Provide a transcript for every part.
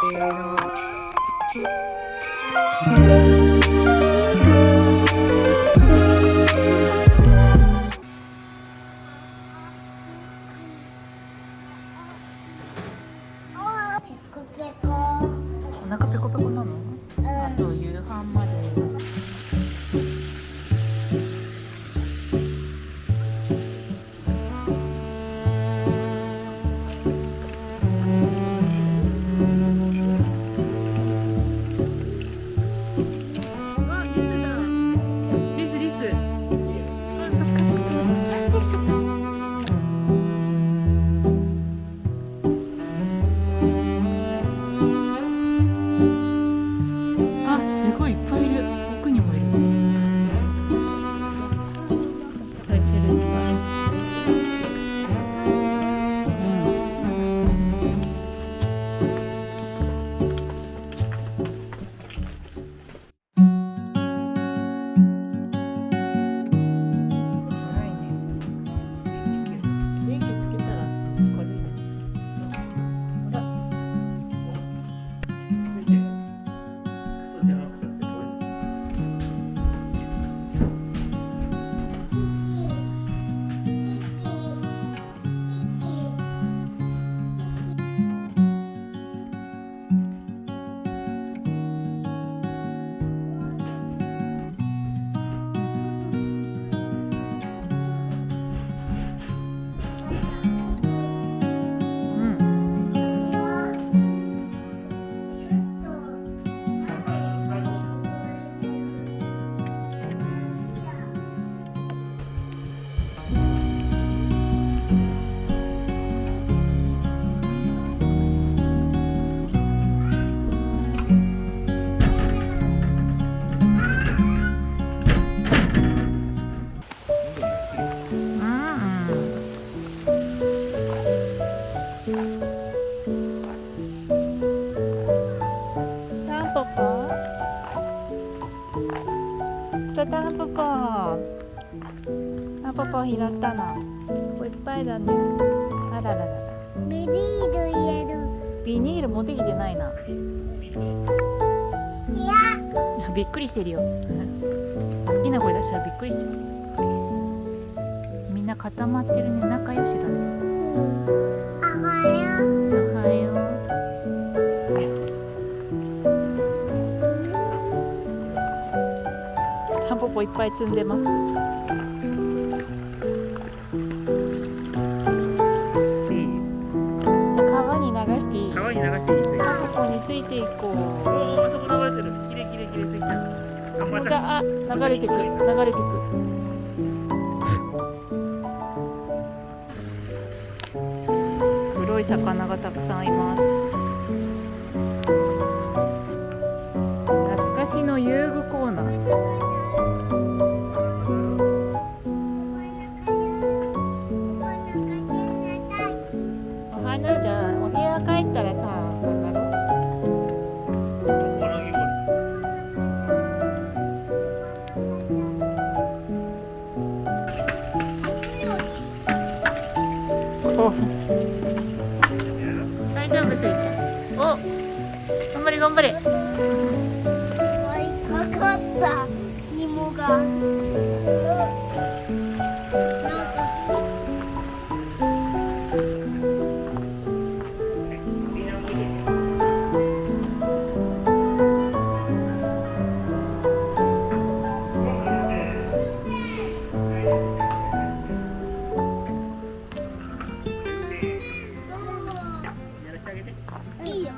お腹ペコペコなの？あと夕飯まで。タンポポ拾ったの。いっぱいだね。あらららら。ビニール入れる。ビニール持ってきてないな。いや。びっくりしてるよ。大きな声出したらびっくりしちゃう。みんな固まってるね。仲良しだね。おはよう。おはよう。タンポポいっぱい積んでます。川に流していい？川に流していい？タンポポについていこう。おお、そこ流れてる。きれいきれいきれいついちゃう。あ、流れてく、流れてく。黒い魚がたくさんいます。懐かしの遊具コーナー。お花じゃあお部屋帰ったらさ飾ろう。大丈夫、スイちゃん。お、頑張れ頑張れ。かかった紐が。いいよ。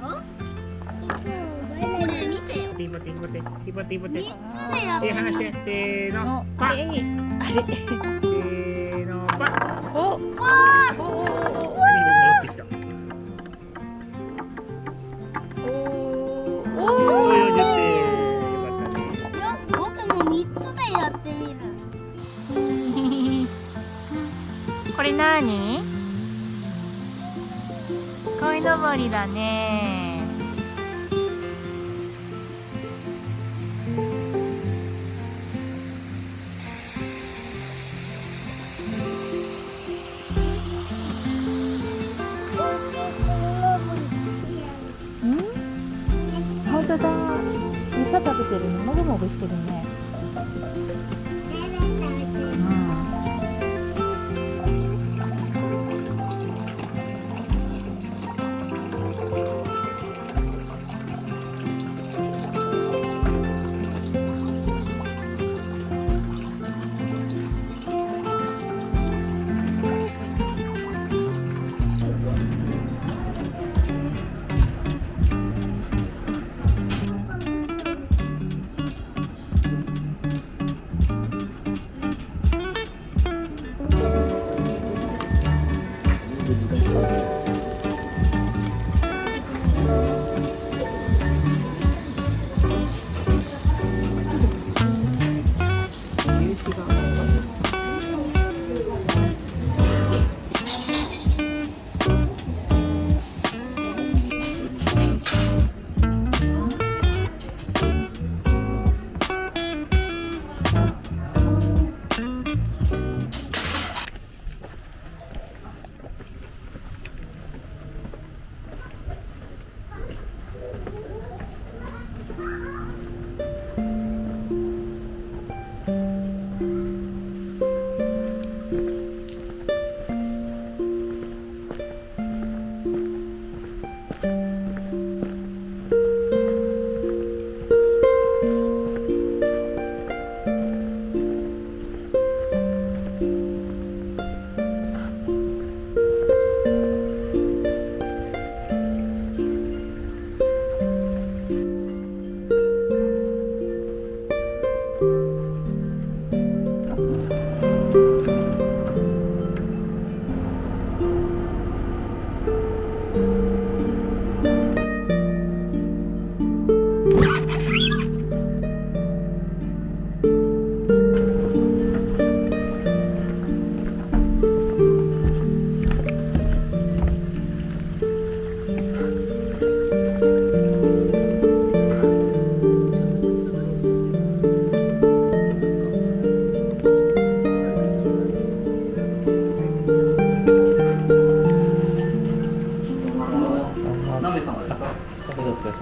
ね、見てよ。ティボティボティボティボティ。三つでやって手離して、せーの、パッ。あれ。せーの、パッ。お、わお、お、戻ってきた。お、おー、40点。よかったね。ー。よし、僕も三つでやってみる。これなに？鯉のぼりだね。本当だ。餌食べてるね。もぐもぐしてるね。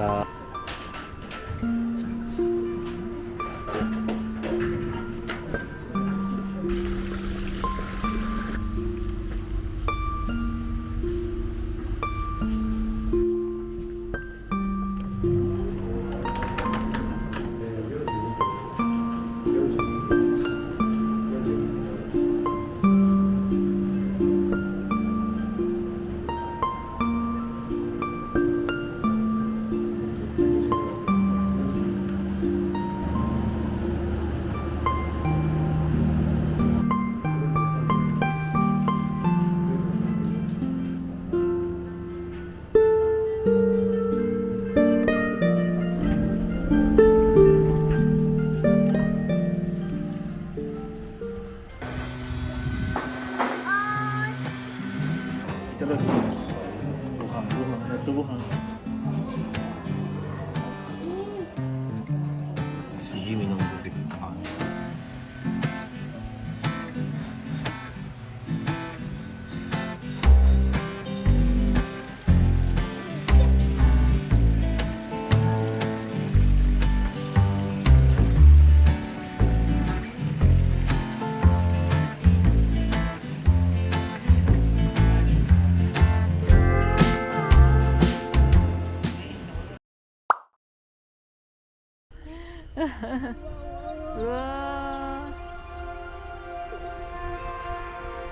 さ。いただきます。ご飯、やっとご飯。しじみの出てきた。うわー、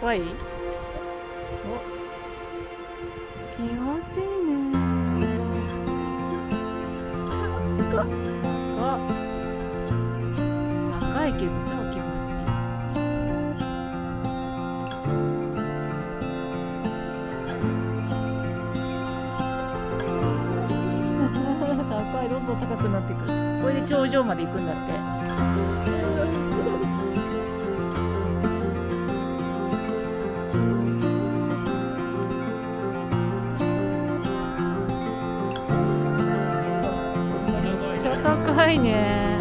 怖い？お、気持ちいいね。あ、高いけど超気持ちいい。高い、どんどん高くなってくる。これで頂上まで行くんだって。めっちゃ高いね。